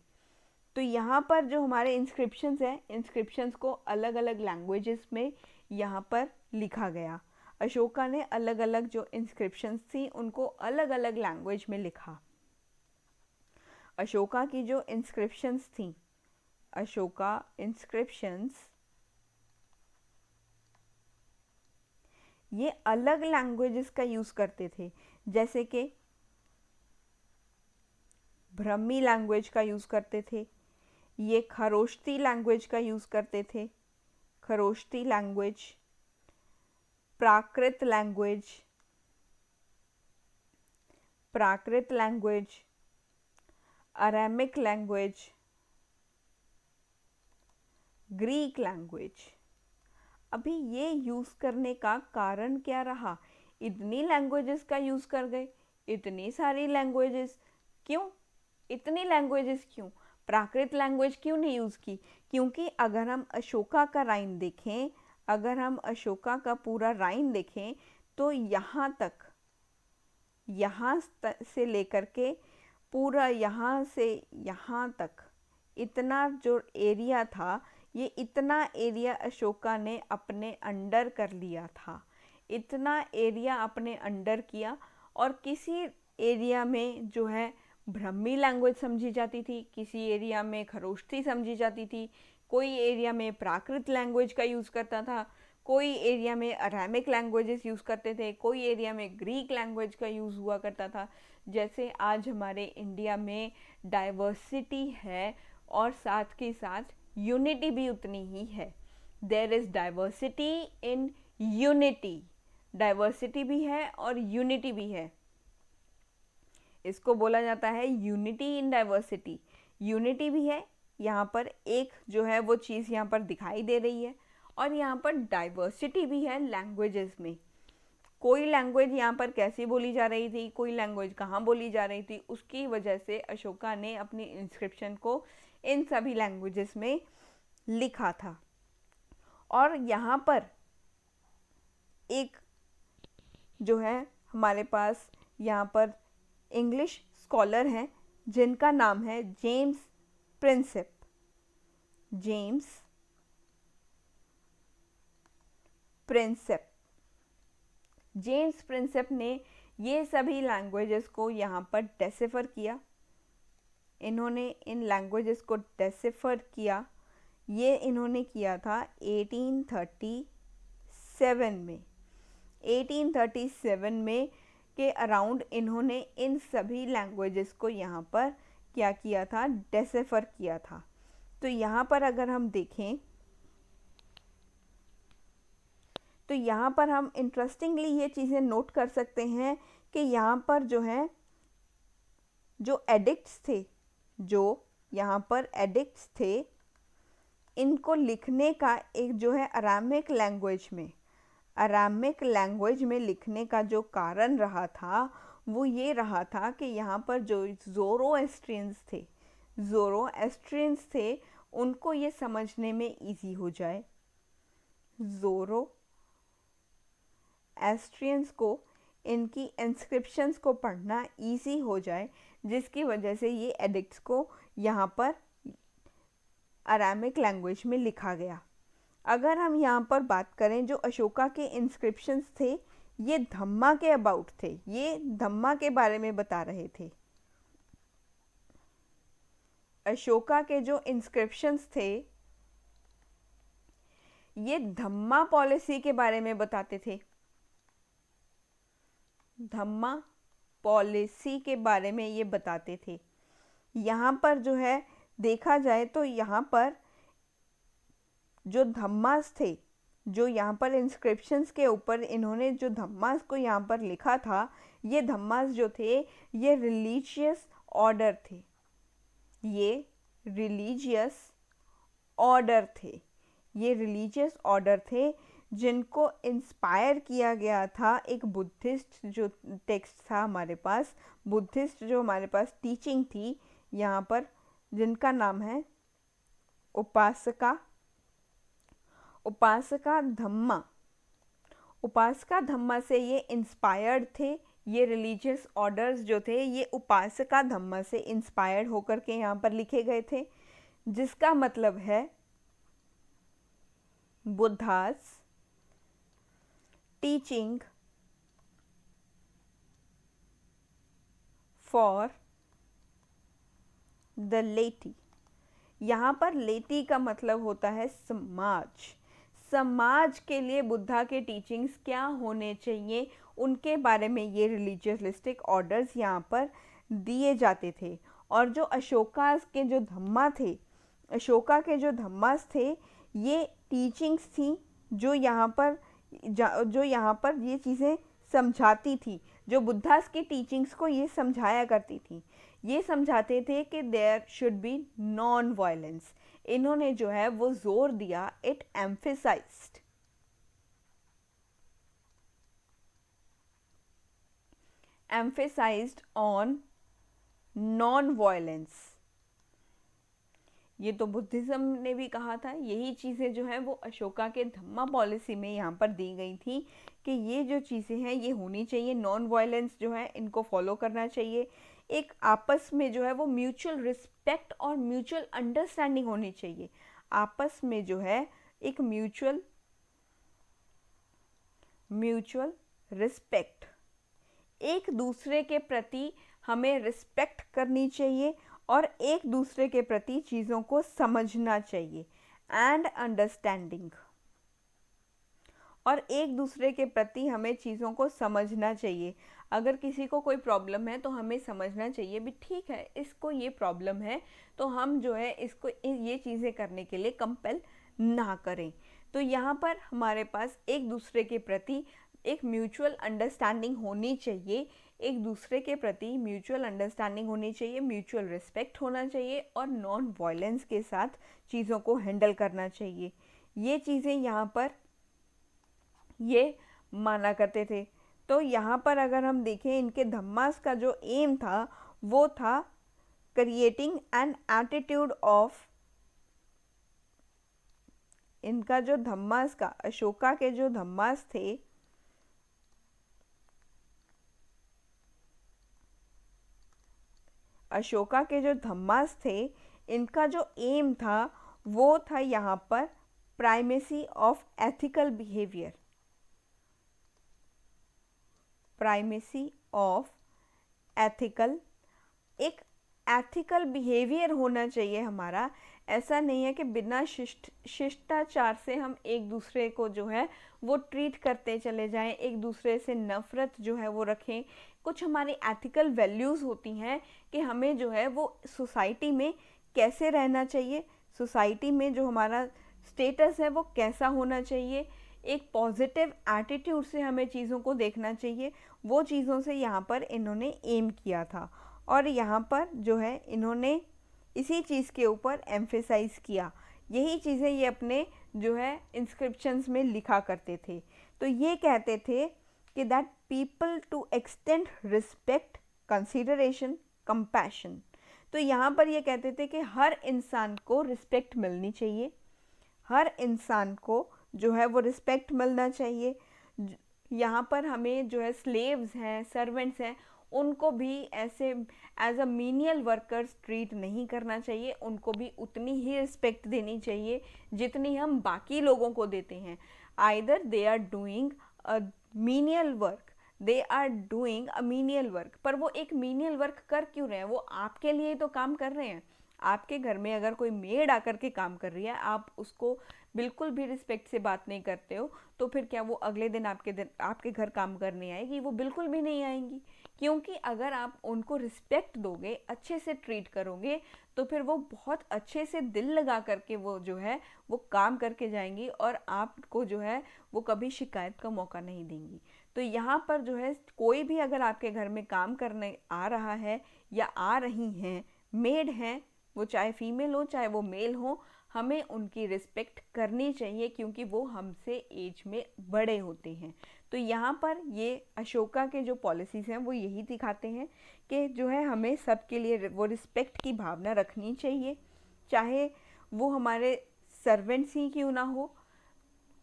तो यहाँ पर जो हमारे इंस्क्रिप्शंस हैं, इंस्क्रिप्शंस को अलग अलग लैंग्वेजेस में यहाँ पर लिखा गया। अशोका ने अलग अलग जो इंस्क्रिप्शंस थी उनको अलग अलग लैंग्वेज में लिखा। अशोका की जो इंस्क्रिप्शंस थी, अशोका इंस्क्रिप्शंस, ये अलग लैंग्वेजेस का यूज़ करते थे, जैसे कि ब्रह्मी लैंग्वेज का यूज़ करते थे, ये खरोष्टी लैंग्वेज का यूज़ करते थे, Kharosthi language, Prakrit language, Prakrit language, Aramaic language, Greek language. अभी ये यूज़ करने का कारण क्या रहा? इतनी लैंग्वेजेस का यूज़ कर गए, इतनी सारी लैंग्वेजेस क्यों? इतनी लैंग्वेजेस क्यों? प्राकृत लैंग्वेज क्यों नहीं यूज़ की? क्योंकि अगर हम अशोका का राइन देखें, अगर हम अशोका का पूरा राइन देखें तो यहाँ तक, यहाँ से लेकर के पूरा यहाँ से यहाँ तक इतना जो एरिया था, ये इतना एरिया अशोका ने अपने अंडर कर लिया था। इतना एरिया अपने अंडर किया, और किसी एरिया में जो है ब्रह्मी लैंग्वेज समझी जाती थी, किसी एरिया में खरोष्ठी समझी जाती थी, कोई एरिया में प्राकृत लैंग्वेज का यूज़ करता था, कोई एरिया में अरामिक लैंग्वेजेस यूज़ करते थे, कोई एरिया में ग्रीक लैंग्वेज का यूज़ हुआ करता था। जैसे आज हमारे इंडिया में डाइवर्सिटी है और साथ के साथ यूनिटी भी उतनी ही है। There is diversity in unity, diversity भी है और यूनिटी भी है। इसको बोला जाता है यूनिटी इन डाइवर्सिटी। यूनिटी भी है, यहाँ पर एक जो है वो चीज़ यहाँ पर दिखाई दे रही है, और यहाँ पर डाइवर्सिटी भी है लैंग्वेजेस में। कोई लैंग्वेज यहाँ पर कैसी बोली जा रही थी, कोई लैंग्वेज कहाँ बोली जा रही थी, उसकी वजह से अशोका ने अपनी इंस्क्रिप्शन को इन सभी लैंग्वेजेस में लिखा था। और यहाँ पर एक जो है हमारे पास यहाँ पर इंग्लिश स्कॉलर हैं जिनका नाम है James Prinsep. James Prinsep. James Prinsep ने ये सभी लैंग्वेजेस को यहाँ पर डेसिफर किया। इन्होंने इन लैंग्वेजेस को डेसिफर किया, ये इन्होंने किया था 1837 में। 1837 में के अराउंड इन्होंने इन सभी लैंग्वेजेस को यहाँ पर क्या किया था, डेसिफर किया था। तो यहाँ पर अगर हम देखें तो यहाँ पर हम इंटरेस्टिंगली ये चीज़ें नोट कर सकते हैं कि यहाँ पर जो है जो एडिक्ट्स थे, जो यहाँ पर एडिक्ट्स थे, इनको लिखने का एक जो है अरामिक लैंग्वेज में लिखने का जो कारण रहा था वो ये रहा था कि यहाँ पर जो ज़ोरोएस्ट्रियंस थे उनको ये समझने में इजी हो जाए, ज़ोरोएस्ट्रियंस को इनकी इंस्क्रिप्शंस को पढ़ना इजी हो जाए, जिसकी वजह से ये एडिक्ट्स को यहाँ पर अरामिक लैंग्वेज में लिखा गया। अगर हम यहाँ पर बात करें, जो अशोका के इंस्क्रिप्शंस थे ये धम्मा के अबाउट थे, ये धम्मा के बारे में बता रहे थे। अशोका के जो इंस्क्रिप्शंस थे ये धम्मा पॉलिसी के बारे में बताते थे, धम्मा पॉलिसी के बारे में ये बताते थे। यहाँ पर जो है देखा जाए तो यहाँ पर जो धम्मास थे, जो यहाँ पर इंस्क्रिप्शंस के ऊपर इन्होंने जो धम्मास को यहाँ पर लिखा था, ये धम्मास जो थे ये रिलीजियस ऑर्डर थे, ये रिलीजियस ऑर्डर थे जिनको इंस्पायर किया गया था एक बुद्धिस्ट जो टेक्स्ट था हमारे पास, बुद्धिस्ट जो हमारे पास टीचिंग थी यहाँ पर, जिनका नाम है उपासका धम्मा से ये इंस्पायर्ड थे। ये रिलीजियस ऑर्डर्स जो थे ये उपासका धम्मा से इंस्पायर्ड होकर के यहाँ पर लिखे गए थे, जिसका मतलब है बुद्धास टीचिंग फॉर द लेटी। यहाँ पर लेटी का मतलब होता है समाज के लिए बुद्धा के टीचिंग्स क्या होने चाहिए उनके बारे में ये रिलीजियलिस्टिक ऑर्डर्स यहाँ पर दिए जाते थे। और जो अशोका के जो धम्मास थे ये टीचिंग्स थी जो यहाँ पर ये चीज़ें समझाती थी, जो बुद्धास की टीचिंग्स को ये समझाया करती थी। ये समझाते थे कि there should be non violence. इन्होंने जो है वो जोर दिया, it emphasised on non violence. ये तो बुद्धिज्म ने भी कहा था, यही चीज़ें जो है वो अशोका के धम्मा पॉलिसी में यहाँ पर दी गई थी कि ये जो चीज़ें हैं ये होनी चाहिए, नॉन वायलेंस जो है इनको फॉलो करना चाहिए, एक आपस में जो है वो म्यूचुअल रिस्पेक्ट और म्यूचुअल अंडरस्टैंडिंग होनी चाहिए। आपस में जो है एक म्यूचुअल रिस्पेक्ट, एक दूसरे के प्रति हमें रिस्पेक्ट करनी चाहिए और एक दूसरे के प्रति चीज़ों को समझना चाहिए, एंड अंडरस्टैंडिंग, और एक दूसरे के प्रति हमें चीज़ों को समझना चाहिए। अगर किसी को कोई प्रॉब्लम है तो हमें समझना चाहिए भी ठीक है इसको ये प्रॉब्लम है, तो हम जो है इसको ये चीज़ें करने के लिए कंपेल ना करें। तो यहाँ पर हमारे पास एक दूसरे के प्रति एक म्यूचुअल अंडरस्टैंडिंग होनी चाहिए, एक दूसरे के प्रति म्यूचुअल अंडरस्टैंडिंग होनी चाहिए, म्यूचुअल रिस्पेक्ट होना चाहिए और नॉन वायलेंस के साथ चीज़ों को हैंडल करना चाहिए। ये चीज़ें यहाँ पर ये माना करते थे। तो यहाँ पर अगर हम देखें इनके धम्मास का जो एम था वो था क्रिएटिंग एन एटीट्यूड ऑफ, इनका जो धम्मास का, अशोका के जो धम्मास थे, इनका जो एम था वो था यहाँ पर primacy of ethical behaviour, primacy of ethical, एक एथिकल बिहेवियर होना चाहिए हमारा। ऐसा नहीं है कि बिना शिष्टाचार से हम एक दूसरे को जो है वो ट्रीट करते चले जाएं, एक दूसरे से नफ़रत जो है वो रखें। कुछ हमारी एथिकल वैल्यूज़ होती हैं कि हमें जो है वो सोसाइटी में कैसे रहना चाहिए, सोसाइटी में जो हमारा स्टेटस है वो कैसा होना चाहिए, एक पॉजिटिव एटीट्यूड से हमें चीज़ों को देखना चाहिए। वो चीज़ों से यहाँ पर इन्होंने एम किया था और यहाँ पर जो है इन्होंने इसी चीज़ के ऊपर एम्फेसाइज किया। यही चीज़ें ये अपने जो है इंस्क्रिप्शंस में लिखा करते थे। तो ये कहते थे कि that people to extend respect, consideration, compassion. तो यहाँ पर ये कहते थे कि हर इंसान को रिस्पेक्ट मिलनी चाहिए, हर इंसान को जो है वो रिस्पेक्ट मिलना चाहिए। यहाँ पर हमें जो है स्लेव्स हैं, सर्वेंट्स हैं, उनको भी ऐसे as a menial workers treat नहीं करना चाहिए, उनको भी उतनी ही रिस्पेक्ट देनी चाहिए जितनी हम बाकी लोगों को देते हैं। Either they are doing a menial work, they are doing a menial work, पर वो एक मीनियल वर्क कर क्यों रहे हैं? वो आपके लिए तो काम कर रहे हैं। आपके घर में अगर कोई मेड आकर के काम कर रही है, आप उसको बिल्कुल भी रिस्पेक्ट से बात नहीं करते हो, तो फिर क्या वो अगले दिन आपके घर काम करने आएगी? वो बिल्कुल भी नहीं आएंगी। क्योंकि अगर आप उनको रिस्पेक्ट दोगे, अच्छे से ट्रीट करोगे, तो फिर वो बहुत अच्छे से दिल लगा करके वो जो है वो काम करके जाएंगी और आपको जो है वो कभी शिकायत का मौका नहीं देंगी। तो यहाँ पर जो है कोई भी अगर आपके घर में काम करने आ रहा है या आ रही हैं, मेड हैं, वो चाहे फीमेल हो चाहे वो मेल हो, हमें उनकी रिस्पेक्ट करनी चाहिए क्योंकि वो हमसे एज में बड़े होते हैं। तो यहाँ पर ये अशोका के जो पॉलिसीज़ हैं वो यही दिखाते हैं कि जो है हमें सबके लिए वो रिस्पेक्ट की भावना रखनी चाहिए, चाहे वो हमारे सर्वेंट्स ही क्यों ना हो।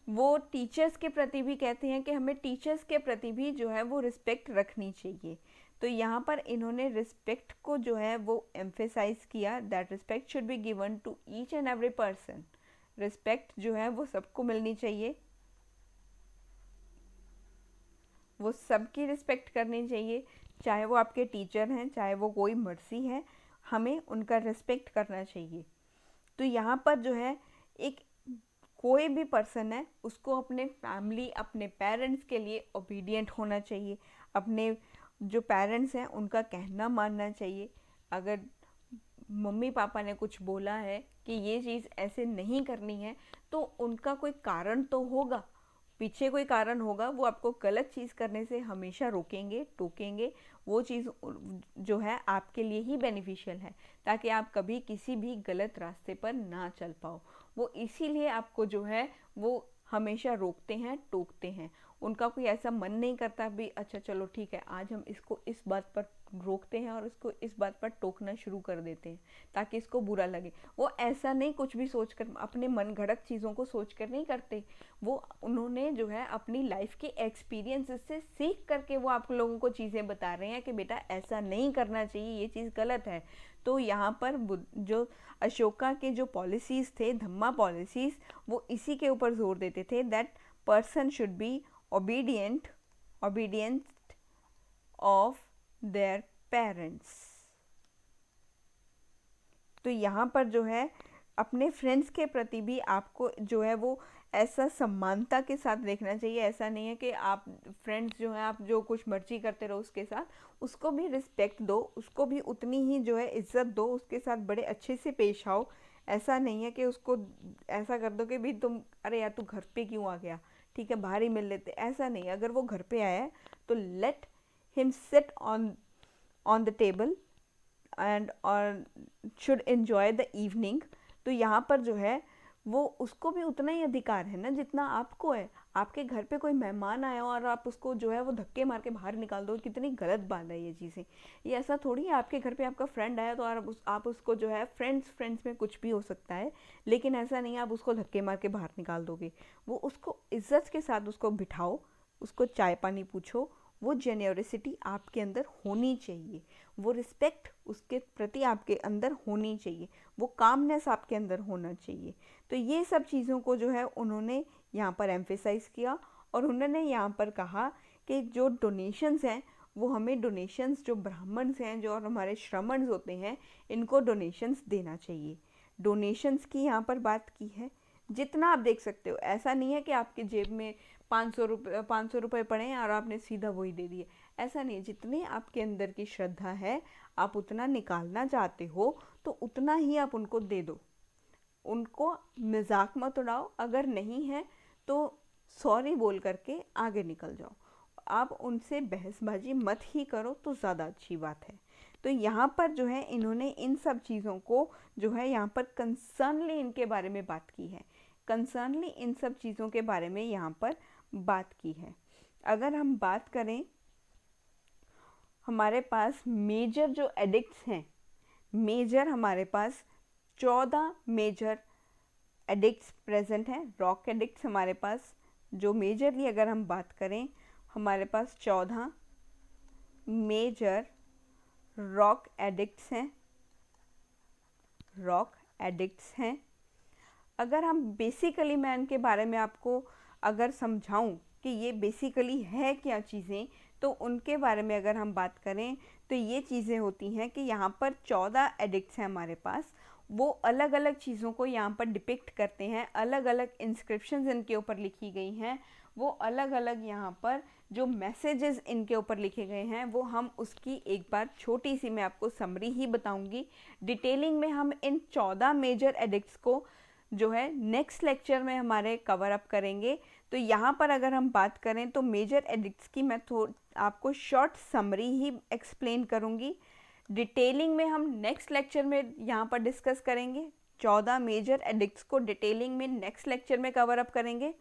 वो टीचर्स के प्रति भी कहते हैं कि हमें टीचर्स के प्रति भी जो है वो रिस्पेक्ट रखनी चाहिए। तो यहाँ पर इन्होंने रिस्पेक्ट को जो है वो एम्फेसाइज किया, that respect should be given to each and every person. Respect जो है वो सबको मिलनी चाहिए, वो सबकी रिस्पेक्ट करनी चाहिए, चाहे वो आपके टीचर हैं चाहे वो कोई मर्जी है, हमें उनका रिस्पेक्ट करना चाहिए। तो यहाँ पर जो है एक कोई भी पर्सन है उसको अपने फैमिली, अपने पेरेंट्स के लिए ओबीडिएंट होना चाहिए, अपने जो पेरेंट्स हैं उनका कहना मानना चाहिए। अगर मम्मी पापा ने कुछ बोला है कि ये चीज़ ऐसे नहीं करनी है, तो उनका कोई कारण तो होगा, पीछे कोई कारण होगा। वो आपको गलत चीज़ करने से हमेशा रोकेंगे, टोकेंगे। वो चीज़ जो है आपके लिए ही बेनिफिशियल है, ताकि आप कभी किसी भी गलत रास्ते पर ना चल पाओ। वो इसीलिए आपको जो है वो हमेशा रोकते हैं, टोकते हैं। उनका कोई ऐसा मन नहीं करता भी अच्छा चलो ठीक है, आज हम इसको इस बात पर रोकते हैं और इसको इस बात पर टोकना शुरू कर देते हैं ताकि इसको बुरा लगे। वो ऐसा नहीं कुछ भी सोचकर, अपने मन घड़त चीज़ों को सोचकर नहीं करते। वो उन्होंने जो है अपनी लाइफ के एक्सपीरियंसेस से सीख करके वो आप लोगों को चीज़ें बता रहे हैं कि बेटा ऐसा नहीं करना चाहिए, ये चीज़ गलत है। तो यहाँ पर जो अशोका के जो पॉलिसीज़ थे, धम्मा पॉलिसीज़, वो इसी के ऊपर जोर देते थे that person should be obedient of their parents। तो यहाँ पर जो है अपने फ्रेंड्स के प्रति भी आपको जो है वो ऐसा समानता के साथ देखना चाहिए। ऐसा नहीं है कि आप फ्रेंड्स जो हैं आप जो कुछ मर्जी करते रहो उसके साथ, उसको भी रिस्पेक्ट दो, उसको भी उतनी ही जो है इज्जत दो, उसके साथ बड़े अच्छे से पेश आओ। ऐसा नहीं है कि उसको ऐसा कर दो कि भी तुम अरे यार तू घर पे क्यों आ गया, ठीक है बाहर ही मिल लेते। ऐसा नहीं, अगर वो घर पे आया है तो let him sit on the table and और शुड एन्जॉय द इवनिंग। तो यहाँ पर जो है वो उसको भी उतना ही अधिकार है ना जितना आपको है। आपके घर पे कोई मेहमान आया हो और आप उसको जो है वो धक्के मार के बाहर निकाल दो, कितनी गलत बात है ये चीज़ें। ये ऐसा थोड़ी है आपके घर पे आपका फ्रेंड आया तो आप उसको जो है फ्रेंड्स में कुछ भी हो सकता है, लेकिन ऐसा नहीं आप उसको धक्के मार के बाहर निकाल दोगे। वो उसको इज्जत के साथ उसको बिठाओ, उसको चाय पानी पूछो, वो जेन्योरिसिटी आपके अंदर होनी चाहिए, वो रिस्पेक्ट उसके प्रति आपके अंदर होनी चाहिए, वो कामनेस आपके अंदर होना चाहिए। तो ये सब चीज़ों को जो है उन्होंने यहाँ पर एम्फेसाइज़ किया और उन्होंने यहाँ पर कहा कि जो डोनेशंस हैं वो हमें डोनेशंस, जो ब्राह्मण्स हैं जो और हमारे श्रमण्स होते हैं, इनको डोनेशंस देना चाहिए। डोनेशंस की यहाँ पर बात की है। जितना आप देख सकते हो, ऐसा नहीं है कि आपके जेब में 500 रुपये पड़े हैं और आपने सीधा वही दे दिए, ऐसा नहीं है। जितने आपके अंदर की श्रद्धा है, आप उतना निकालना चाहते हो तो उतना ही आप उनको दे दो, उनको मजाक मत उड़ाओ। अगर नहीं है तो सॉरी बोल करके आगे निकल जाओ, आप उनसे बहसबाजी मत ही करो तो ज़्यादा अच्छी बात है। तो यहाँ पर जो है इन्होंने इन सब चीज़ों को जो है यहाँ पर कंसर्नली इनके बारे में बात की है, कंसर्नली इन सब चीज़ों के बारे में यहाँ पर बात की है। अगर हम बात करें, हमारे पास मेजर जो एडिक्ट्स हैं, मेजर हमारे पास 14 मेजर एडिक्ट्स प्रेजेंट हैं। रॉक एडिक्ट्स हमारे पास जो मेजरली अगर हम बात करें, हमारे पास 14 मेजर रॉक एडिक्ट्स हैं, रॉक एडिक्ट्स हैं। अगर हम बेसिकली, मैं इनके बारे में आपको अगर समझाऊं कि ये बेसिकली है क्या चीज़ें, तो उनके बारे में अगर हम बात करें तो ये चीज़ें होती हैं कि यहाँ पर 14 एडिक्ट्स हैं हमारे पास। वो अलग अलग चीज़ों को यहाँ पर डिपिक्ट करते हैं, अलग अलग इंस्क्रिप्शंस इनके ऊपर लिखी गई हैं, वो अलग अलग यहाँ पर जो मैसेजेस इनके ऊपर लिखे गए हैं, वो हम उसकी एक बार छोटी सी मैं आपको समरी ही बताऊंगी। डिटेलिंग में हम इन 14 मेजर एडिक्ट्स को जो है नेक्स्ट लेक्चर में हमारे कवर अप करेंगे। तो यहाँ पर अगर हम बात करें तो मेजर एडिक्ट्स की मैं आपको शॉर्ट समरी ही एक्सप्लेन करूँगी। डिटेलिंग में हम नेक्स्ट लेक्चर में यहाँ पर डिस्कस करेंगे। 14 मेजर एडिक्ट्स को डिटेलिंग में नेक्स्ट लेक्चर में कवर अप करेंगे।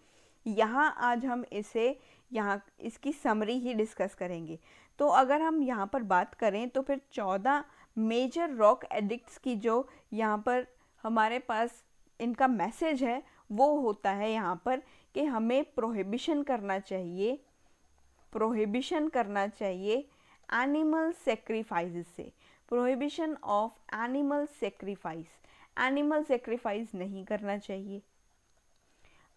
यहाँ आज हम इसे यहाँ इसकी समरी ही डिस्कस करेंगे। तो अगर हम यहाँ पर बात करें तो फिर 14 मेजर रॉक एडिक्ट्स की जो यहाँ पर हमारे पास इनका मैसेज है वो होता है यहाँ पर कि हमें प्रोहिबिशन करना चाहिए, प्रोहिबिशन करना चाहिए एनिमल सेक्रीफाइस से, prohibition of animal sacrifice, animal sacrifice नहीं करना चाहिए।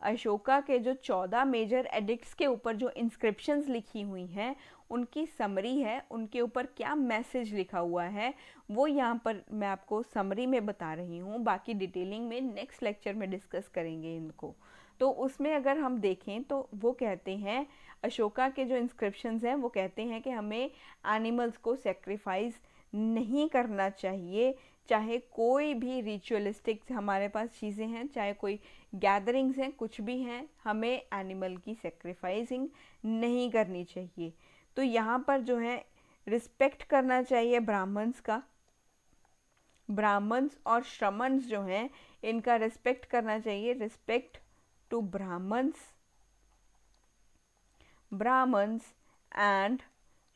अशोका के जो 14 मेजर एडिक्ट्स के ऊपर जो इंस्क्रिप्शंस लिखी हुई हैं, उनकी समरी है, उनके ऊपर क्या मैसेज लिखा हुआ है वो यहाँ पर मैं आपको समरी में बता रही हूँ। बाकी डिटेलिंग में नेक्स्ट लेक्चर में डिस्कस करेंगे इनको। तो उसमें अगर हम देखें तो वो कहते हैं, अशोका के जो इंस्क्रिप्शंस हैं वो कहते हैं कि हमें एनिमल्स को सेक्रीफाइस नहीं करना चाहिए, चाहे कोई भी रिचुअलिस्टिक हमारे पास चीज़ें हैं, चाहे कोई गैदरिंग्स हैं, कुछ भी हैं, हमें एनिमल की सेक्रीफाइसिंग नहीं करनी चाहिए। तो यहाँ पर जो है रिस्पेक्ट करना चाहिए ब्राह्मण्स का, ब्राह्मण्स और श्रमण्स जो हैं इनका रिस्पेक्ट करना चाहिए। Respect to Brahmans, Brahmans and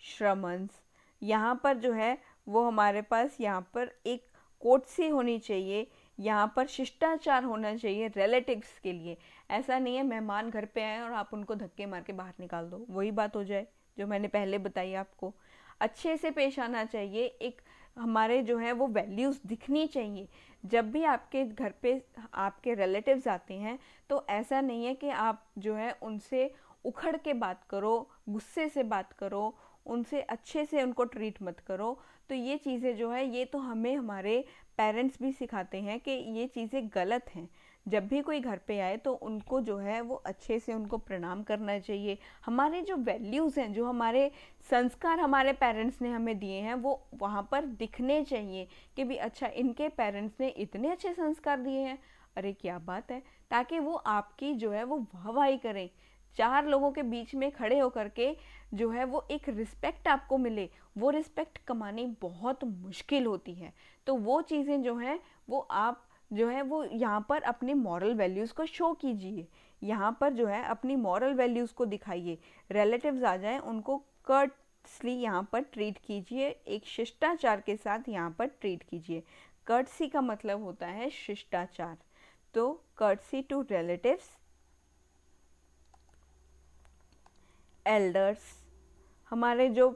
Shramans. यहाँ पर जो है वो हमारे पास यहाँ पर एक कोर्टसी होनी चाहिए, यहाँ पर शिष्टाचार होना चाहिए रिलेटिव्स के लिए। ऐसा नहीं है मेहमान घर पे आए और आप उनको धक्के मार के बाहर निकाल दो, वही बात हो जाए जो मैंने पहले बताई आपको। अच्छे से पेश आना चाहिए, एक हमारे जो है वो वैल्यूज़ दिखनी चाहिए। जब भी आपके घर पे आपके रिलेटिव्स आते हैं तो ऐसा नहीं है कि आप जो है उनसे उखड़ के बात करो, गुस्से से बात करो, उनसे अच्छे से उनको ट्रीट मत करो। तो ये चीज़ें जो है ये तो हमें हमारे पेरेंट्स भी सिखाते हैं कि ये चीज़ें गलत हैं। जब भी कोई घर पे आए तो उनको जो है वो अच्छे से उनको प्रणाम करना चाहिए। हमारे जो वैल्यूज़ हैं, जो हमारे संस्कार हमारे पेरेंट्स ने हमें दिए हैं, वो वहाँ पर दिखने चाहिए कि भी अच्छा इनके पेरेंट्स ने इतने अच्छे संस्कार दिए हैं, अरे क्या बात है, ताकि वो आपकी जो है वो वाहवाही करें। 4 लोगों के बीच में खड़े होकर के जो है वो एक रिस्पेक्ट आपको मिले, वो रिस्पेक्ट कमानी बहुत मुश्किल होती है। तो वो चीज़ें जो हैं वो आप जो है वो यहाँ पर अपनी मॉरल वैल्यूज़ को शो कीजिए, यहाँ पर जो है अपनी मॉरल वैल्यूज़ को दिखाइए। रिलेटिव्स आ जाएं उनको कर्टसली यहाँ पर ट्रीट कीजिए, एक शिष्टाचार के साथ यहाँ पर ट्रीट कीजिए। कर्टसी का मतलब होता है शिष्टाचार। तो कर्टसी टू रिलेटिव्स, एल्डर्स, हमारे जो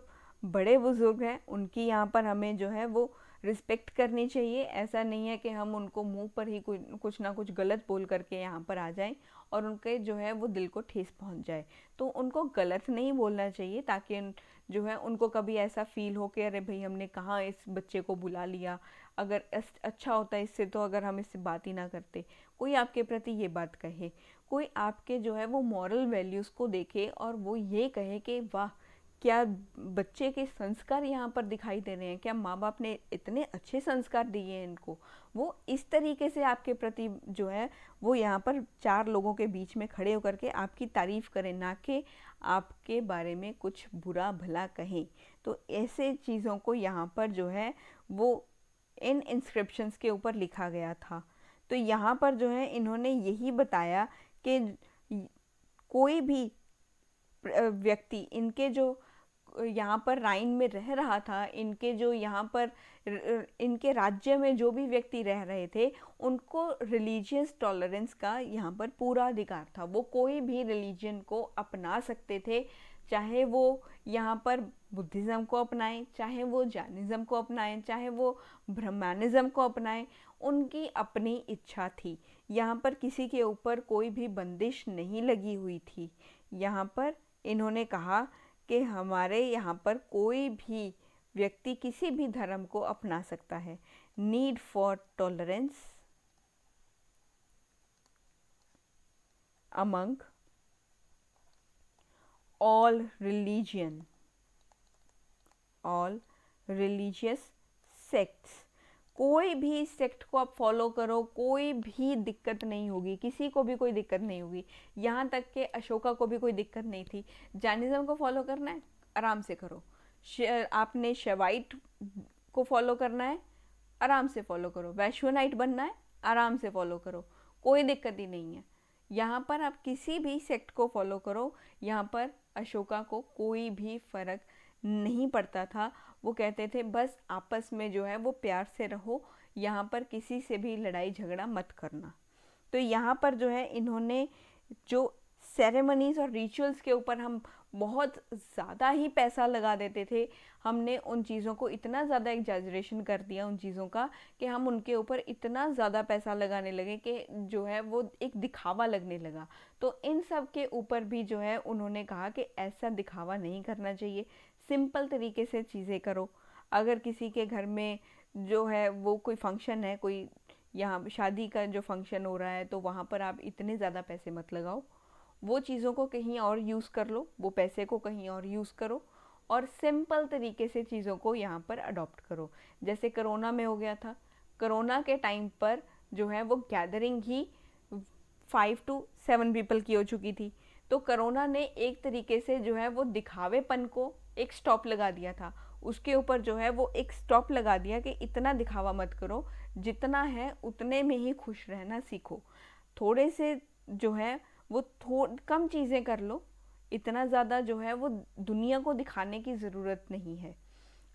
बड़े बुजुर्ग हैं उनकी यहाँ पर हमें जो है वो रिस्पेक्ट करनी चाहिए। ऐसा नहीं है कि हम उनको मुंह पर ही कुछ ना कुछ गलत बोल करके यहाँ पर आ जाएं और उनके जो है वो दिल को ठेस पहुँच जाए। तो उनको गलत नहीं बोलना चाहिए ताकि जो है उनको कभी ऐसा फील हो कि अरे भाई हमने कहाँ इस बच्चे को बुला लिया, अगर अच्छा होता इससे तो अगर हम इससे बात ही ना करते। कोई आपके प्रति ये बात कहे, कोई आपके जो है वो मॉरल वैल्यूज़ को देखे और वो ये कहे कि वाह, क्या बच्चे के संस्कार यहाँ पर दिखाई दे रहे हैं, क्या माँ बाप ने इतने अच्छे संस्कार दिए हैं इनको। वो इस तरीके से आपके प्रति जो है वो यहाँ पर चार लोगों के बीच में खड़े होकर के आपकी तारीफ करें, ना कि आपके बारे में कुछ बुरा भला कहें। तो ऐसे चीज़ों को यहाँ पर जो है वो इन इंस्क्रिप्शंस के ऊपर लिखा गया था। तो यहाँ पर जो है इन्होंने यही बताया कि कोई भी व्यक्ति इनके जो यहाँ पर राइन में रह रहा था, इनके जो यहाँ पर इनके राज्य में जो भी व्यक्ति रह रहे थे, उनको रिलीजियस टॉलरेंस का यहाँ पर पूरा अधिकार था। वो कोई भी रिलीजन को अपना सकते थे, चाहे वो यहाँ पर बुद्धिज़्म को अपनाएं, चाहे वो जैनिज़्म को अपनाएं, चाहे वो ब्रह्मानिज़्म को अपनाएं, उनकी अपनी इच्छा थी। यहाँ पर किसी के ऊपर कोई भी बंदिश नहीं लगी हुई थी। यहाँ पर इन्होंने कहा कि हमारे यहाँ पर कोई भी व्यक्ति किसी भी धर्म को अपना सकता है। Need for tolerance among all religion, all religious sects. कोई भी सेक्ट को आप फॉलो करो, कोई भी दिक्कत नहीं होगी, किसी को भी कोई दिक्कत नहीं होगी। यहाँ तक कि अशोका को भी कोई दिक्कत नहीं थी। जैनिज्म को फॉलो करना है, आराम से करो। आपने शवाइट को फॉलो करना है, आराम से फॉलो करो। वैश्वनाइट बनना है, आराम से फॉलो करो, कोई दिक्कत ही नहीं है। यहाँ पर आप किसी भी सेक्ट को फॉलो करो, यहाँ पर अशोका को कोई भी फ़र्क नहीं पड़ता था। वो कहते थे बस आपस में जो है वो प्यार से रहो, यहाँ पर किसी से भी लड़ाई झगड़ा मत करना। तो यहाँ पर जो है इन्होंने जो सेरेमनीज़ और रिचुअल्स के ऊपर हम बहुत ज़्यादा ही पैसा लगा देते थे, हमने उन चीज़ों को इतना ज़्यादा एग्जैजरेशन कर दिया उन चीज़ों का कि हम उनके ऊपर इतना ज़्यादा पैसा लगाने लगे कि जो है वो एक दिखावा लगने लगा। तो इन सब के ऊपर भी जो है उन्होंने कहा कि ऐसा दिखावा नहीं करना चाहिए, सिंपल तरीके से चीज़ें करो। अगर किसी के घर में जो है वो कोई फंक्शन है, कोई यहाँ शादी का जो फंक्शन हो रहा है, तो वहाँ पर आप इतने ज़्यादा पैसे मत लगाओ, वो चीज़ों को कहीं और यूज़ कर लो, वो पैसे को कहीं और यूज़ करो और सिंपल तरीके से चीज़ों को यहाँ पर अडॉप्ट करो। जैसे कोरोना में हो गया था, कोरोना के टाइम पर जो है वो गैदरिंग ही 5 to 7 पीपल की हो चुकी थी। तो कोरोना ने एक तरीके से जो है वो दिखावेपन को एक स्टॉप लगा दिया था, उसके ऊपर जो है वो एक स्टॉप लगा दिया कि इतना दिखावा मत करो, जितना है उतने में ही खुश रहना सीखो। थोड़े से जो है वो कम चीज़ें कर लो, इतना ज़्यादा जो है वो दुनिया को दिखाने की ज़रूरत नहीं है।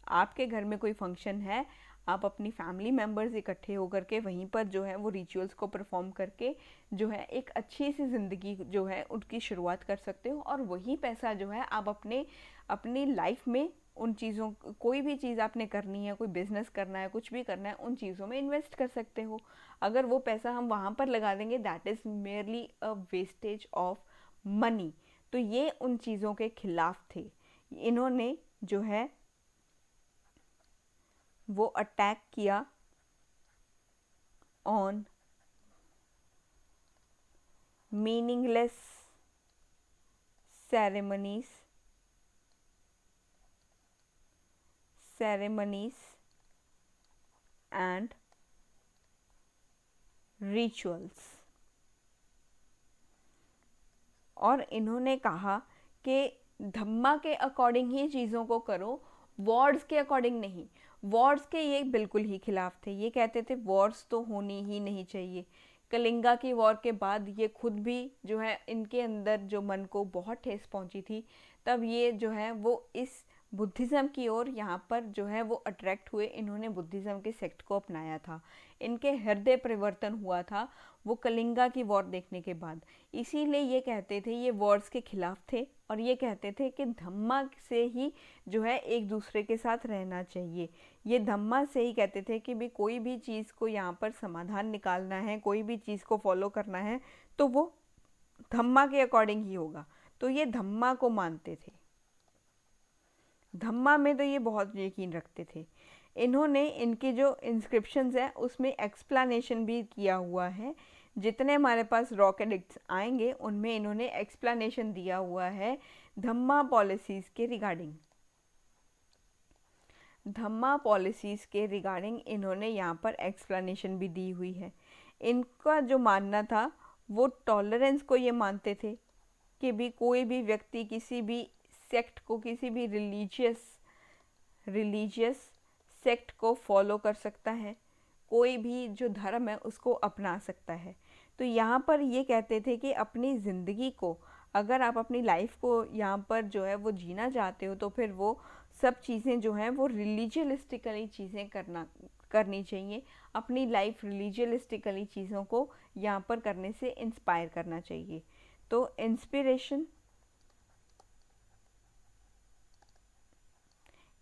आपके घर में कोई फंक्शन है, आप अपनी फैमिली मेम्बर्स इकट्ठे होकर के वहीं पर जो है वो रिचुअल्स को परफॉर्म करके जो है एक अच्छी सी ज़िंदगी जो है उनकी शुरुआत कर सकते हो, और वही पैसा जो है आप अपनी लाइफ में उन चीज़ों, कोई भी चीज़ आपने करनी है, कोई बिज़नेस करना है, कुछ भी करना है, उन चीज़ों में इन्वेस्ट कर सकते हो। अगर वो पैसा हम वहाँ पर लगा देंगे, that is merely a wastage of money. तो ये उन चीज़ों के खिलाफ थे। इन्होंने जो है वो अटैक किया on meaningless ceremonies and rituals। और इन्होंने कहा कि धम्मा के अकॉर्डिंग ही चीज़ों को करो, वॉर्ड्स के अकॉर्डिंग नहीं। वॉर्ड्स के ये बिल्कुल ही खिलाफ थे, ये कहते थे वॉर्स तो होनी ही नहीं चाहिए। कलिंगा की वॉर के बाद ये खुद भी जो है इनके अंदर जो मन को बहुत ठेस पहुंची थी, तब ये जो है वो इस बुद्धिज़्म की ओर यहाँ पर जो है वो अट्रैक्ट हुए, इन्होंने बुद्धिज़्म के सेक्ट को अपनाया था। इनके हृदय परिवर्तन हुआ था वो कलिंगा की वॉर देखने के बाद। इसीलिए ये कहते थे, ये वॉर्स के खिलाफ थे और ये कहते थे कि धम्मा से ही जो है एक दूसरे के साथ रहना चाहिए। ये धम्मा से ही कहते थे कि भी कोई भी चीज़ को यहाँ पर समाधान निकालना है, कोई भी चीज़ को फॉलो करना है तो वो धम्मा के अकॉर्डिंग ही होगा। तो ये धम्मा को मानते थे, धम्मा में तो ये बहुत यकीन रखते थे। इन्होंने इनके जो इंस्क्रिप्शंस हैं उसमें एक्सप्लेनेशन भी किया हुआ है। जितने हमारे पास रॉक एडिक्ट्स आएंगे उनमें इन्होंने एक्सप्लेनेशन दिया हुआ है धम्मा पॉलिसीज़ के रिगार्डिंग। धम्मा पॉलिसीज़ के रिगार्डिंग इन्होंने यहाँ पर एक्सप्लेनेशन भी दी हुई है। इनका जो मानना था वो टॉलरेंस को ये मानते थे कि भी कोई भी व्यक्ति किसी भी सेक्ट को, किसी भी रिलीजियस सेक्ट को फॉलो कर सकता है, कोई भी जो धर्म है उसको अपना सकता है। तो यहाँ पर ये कहते थे कि अपनी ज़िंदगी को, अगर आप अपनी लाइफ को यहाँ पर जो है वो जीना चाहते हो तो फिर वो सब चीज़ें जो हैं वो रिलीजियलिस्टिकली चीज़ें करनी चाहिए। अपनी लाइफ रिलीजियलिस्टिकली चीज़ों को यहाँ पर करने से इंस्पायर करना चाहिए। तो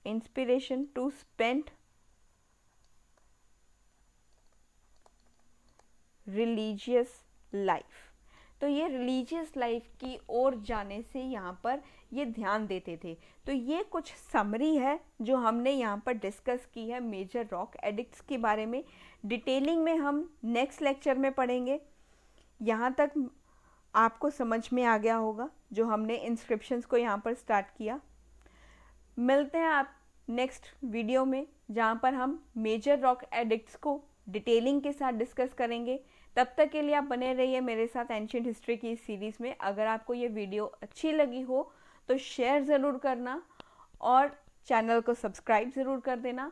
inspiration to spend religious life. तो ये रिलीजियस लाइफ की ओर जाने से यहाँ पर ये ध्यान देते थे। तो ये कुछ समरी है जो हमने यहाँ पर डिस्कस की है मेजर रॉक एडिक्ट्स के बारे में। डिटेलिंग में हम नेक्स्ट लेक्चर में पढ़ेंगे। यहाँ तक आपको समझ में आ गया होगा जो हमने इंस्क्रिप्शंस को यहाँ पर स्टार्ट किया। मिलते हैं आप नेक्स्ट वीडियो में जहाँ पर हम मेजर रॉक एडिक्ट्स को डिटेलिंग के साथ डिस्कस करेंगे। तब तक के लिए आप बने रहिए मेरे साथ एंशिएंट हिस्ट्री की इस सीरीज़ में। अगर आपको ये वीडियो अच्छी लगी हो तो शेयर ज़रूर करना और चैनल को सब्सक्राइब ज़रूर कर देना।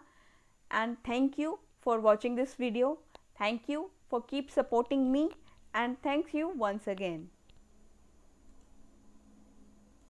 And thank you for watching this video. Thank you for keep supporting me and thanks you once again.